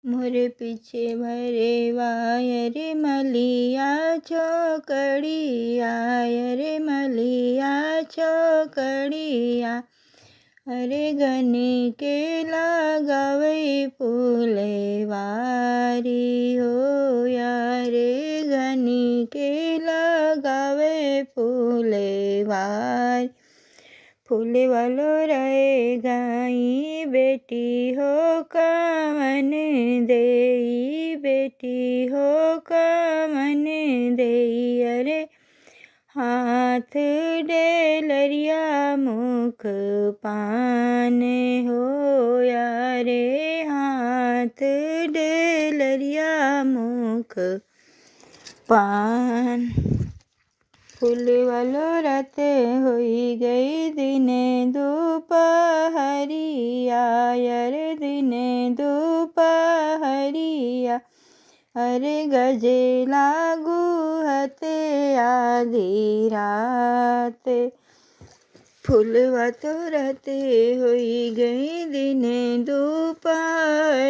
मोरे पीछे भरे वायर मलिया छोकड़िया रे मलिया छोकड़िया। अरे गनी के लगावे फूले वारी हो यारे गनी के लगावे फूले वारी। फूले वालो रहे गाई बेटी हो कामन देई बेटी हो कामन देई। अरे हाथ डेलरिया मुख पान हो यारे हाथ डेलरिया मुख पान। फूल वालो रात होई गई दिने दोपहरिया अरे दिने दोपहरिया। अरे गजे लागू हते आधी रात। फूलवा तो रहते होई गई दिने दोपहरिया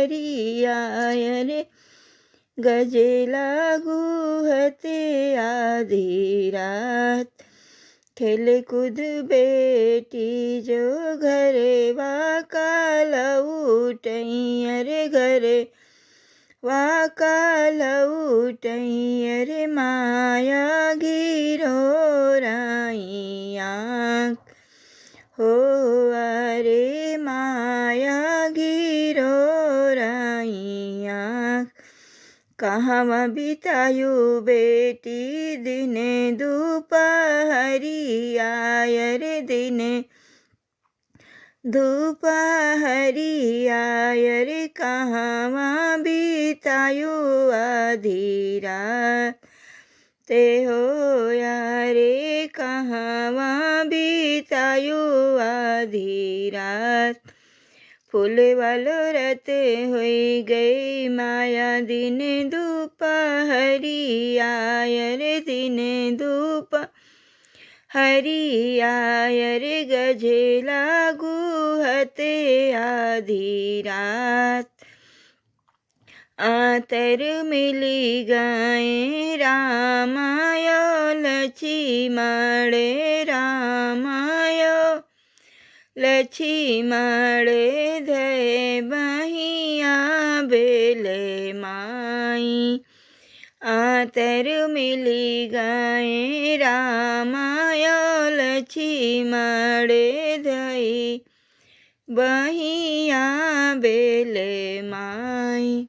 अरे गजे लागू हते आधी रात। खेल कूद बेटी जो घरे वाकाल उठई अरे घरे वाकाल उठई। अरे माया घिरो राई आँख हो अरे माया घिरो राई आँख। कहाँ बितायु बेटी दिने दोपहरिया अरे दिने दोपहरिया। अरे कहाँ बितायु आधी रात ते हो यारे कहाँ बितायु आधी रात। फूले वालो रहते हुई गई माया दिने दोपहरिया अरे दिने दोपहरिया। अरे गजे लागू हते आधी रात। आतर मिली गए रामायो लक्ष्मणे रामायो लक्ष्मणे धय बहिया बेले माई। आतर मिली गए रामायो लक्ष्मणे धय बहिया बेले माई।